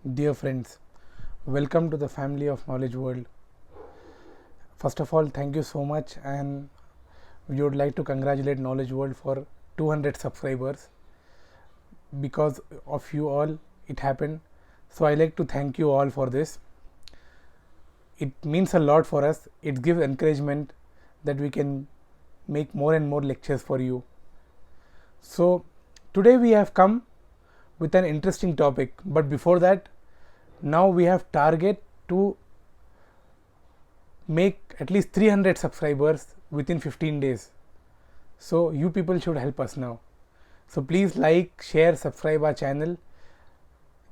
Dear friends, welcome to the family of Knowledge World. First of all, thank you so much, and we would like to congratulate Knowledge World for 200 subscribers. Because of you all, it happened. So I like to thank you all for this. It means a lot for us. It gives encouragement that we can make more and more lectures for you. So today we have come with an interesting topic, but before that, now we have target to make at least 300 subscribers within 15 days. So you people should help us now. So please like, share, subscribe our channel.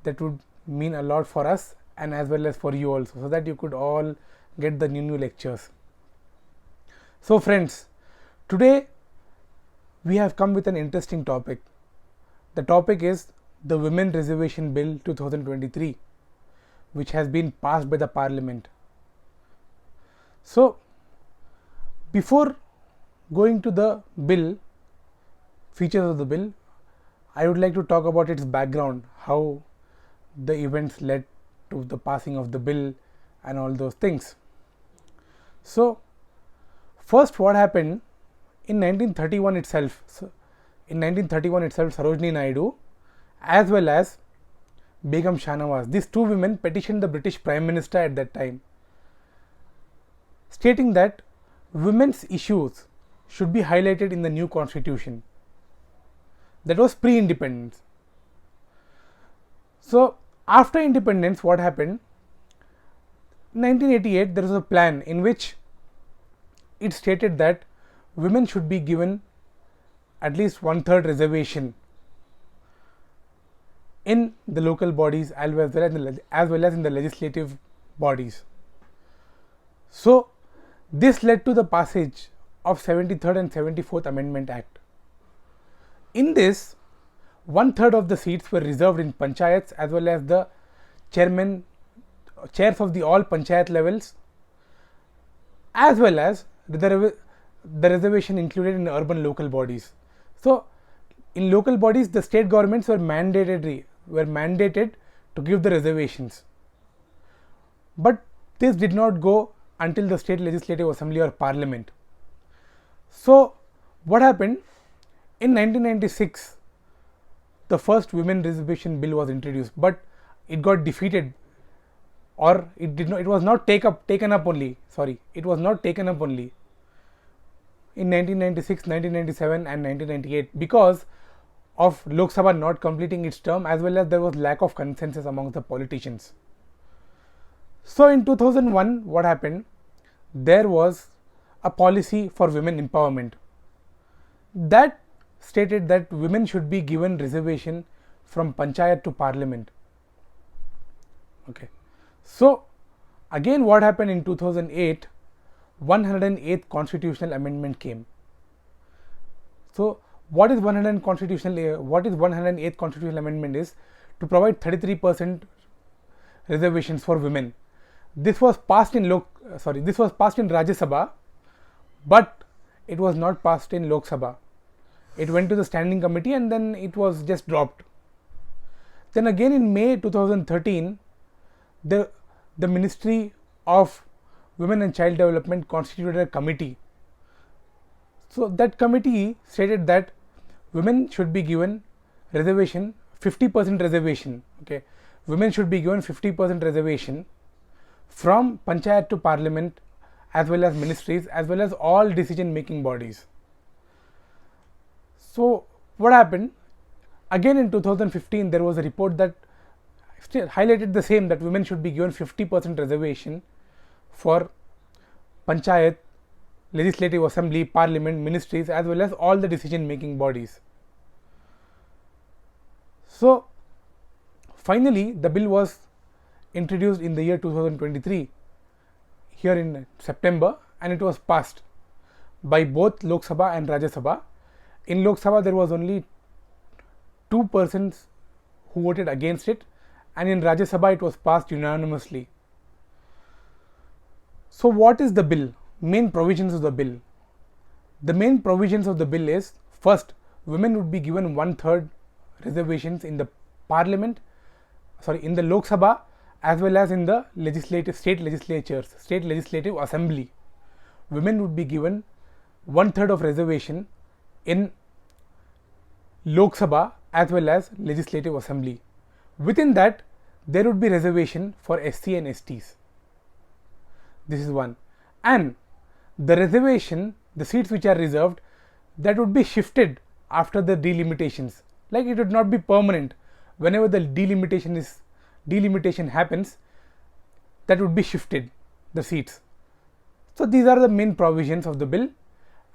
That would mean a lot for us and as well as for you also, so that you could all get the new lectures. So friends, today we have come with an interesting topic. The topic is the Women Reservation Bill 2023, which has been passed by the Parliament. So before going to the bill, features of the bill, I would like to talk about its background, how the events led to the passing of the bill and all those things. So first, what happened in 1931 itself? Sarojini Naidu as well as Begum Shahnawaz, these two women petitioned the British Prime Minister at that time, stating that women's issues should be highlighted in the new constitution. That was pre-independence. So after independence, what happened? In 1988, there was a plan in which it stated that women should be given at least 1/3 reservation in the local bodies as well as in the legislative bodies. So this led to the passage of 73rd and 74th Amendment Act. In this, 1/3 of the seats were reserved in panchayats as well as the chairs of the all panchayat levels, as well as the reservation included in urban local bodies. So in local bodies, the state governments were mandated to give the reservations, but this did not go until the state legislative assembly or parliament. So what happened? In 1996, the first women reservation bill was introduced, but it got defeated, or it was not taken up only in 1996, 1997 and 1998 because of Lok Sabha not completing its term, as well as there was lack of consensus among the politicians. So in 2001, what happened? There was a policy for women empowerment that stated that women should be given reservation from panchayat to parliament. Okay. So again, what happened in 2008? 108th constitutional amendment came. So what is 108th constitutional amendment is to provide 33% reservations for women. This was passed in Rajya Sabha, but it was not passed in Lok Sabha. It went to the standing committee and then it was just dropped. Then again in May 2013, the Ministry of Women and Child Development constituted a committee. So that committee stated that women should be given reservation, 50% reservation. Okay, women should be given 50% reservation from panchayat to parliament, as well as ministries, as well as all decision making bodies. So what happened? Again in 2015, there was a report that still highlighted the same, that women should be given 50% reservation for panchayat, legislative assembly, parliament, ministries, as well as all the decision making bodies. So finally, the bill was introduced in the year 2023 here in September, and it was passed by both Lok Sabha and Rajya Sabha. In Lok Sabha, there was only 2 persons who voted against it, and in Rajya Sabha it was passed unanimously. So what is the bill? Main provisions of the bill. The main provisions of the bill is, first, women would be given 1/3 reservations in the parliament in the Lok Sabha as well as in the state legislatures, state legislative assembly. Women would be given 1/3 of reservation in Lok Sabha as well as legislative assembly. Within that, there would be reservation for SC and STs. This is one. And the reservation, the seats which are reserved, that would be shifted after the delimitations. Like it would not be permanent. Whenever the delimitation happens, that would be shifted, the seats. So these are the main provisions of the bill,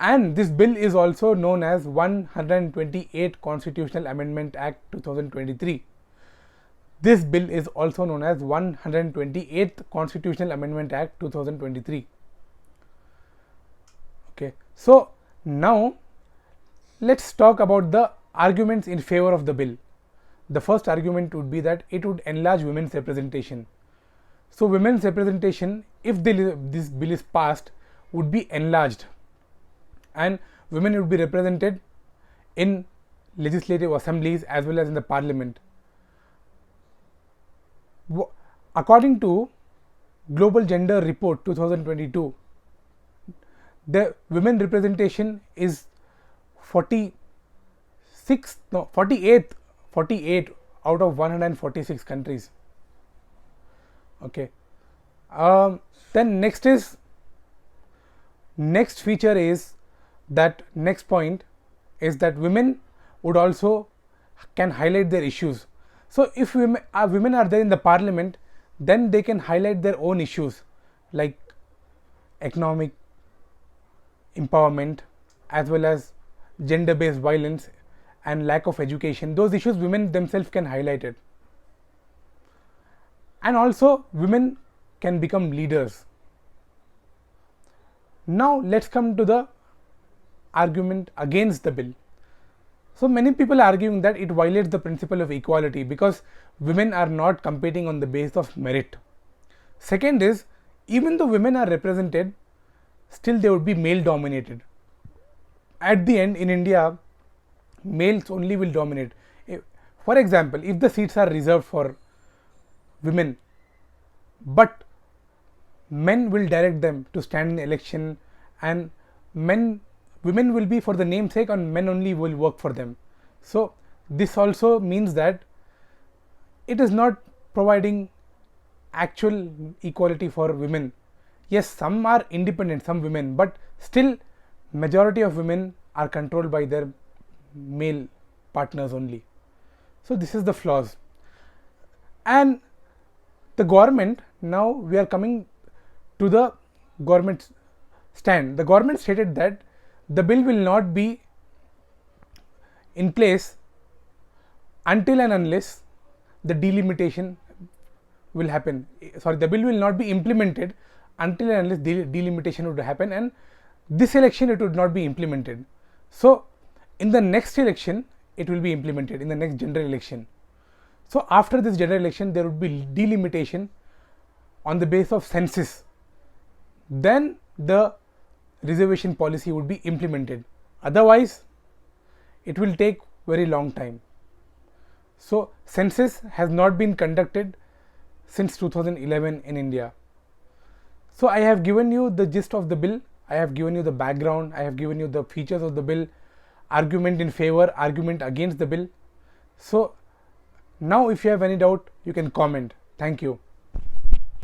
and this bill is also known as 128 Constitutional Amendment Act 2023. This bill is also known as 128th Constitutional Amendment Act 2023. Okay, so now let's talk about the arguments in favor of the bill. The first argument would be that it would enlarge women's representation. So women's representation, if this bill is passed, would be enlarged, and women would be represented in legislative assemblies as well as in the parliament. According to Global Gender Report 2022, the women representation is 48 out of 146 countries. Okay. Then next feature is that next point is that women would also can highlight their issues. So if women are there in the parliament, then they can highlight their own issues like economic empowerment as well as gender based violence and lack of education. Those issues women themselves can highlight it. And also women can become leaders. Now let's come to the argument against the bill. So many people are arguing that it violates the principle of equality because women are not competing on the basis of merit. Second is, even though women are represented, still they would be male dominated. At the end, in India, males only will dominate. For example, if the seats are reserved for women, but men will direct them to stand in election, and women will be for the namesake and men only will work for them. So this also means that it is not providing actual equality for women. Yes, some are independent, some women, but still majority of women are controlled by their male partners only. So this is the flaws. And the government, now we are coming to the government's stand. The government stated that the bill will not be in place until and unless the delimitation will happen. The bill will not be implemented until and unless delimitation would happen, and this election it would not be implemented. So in the next election it will be implemented, in the next general election. So after this general election there would be delimitation on the basis of census. Then the reservation policy would be implemented. Otherwise it will take very long time. So census has not been conducted since 2011 in India. So I have given you the gist of the bill, I have given you the background, I have given you the features of the bill, argument in favor, argument against the bill. So now if you have any doubt, you can comment. Thank you.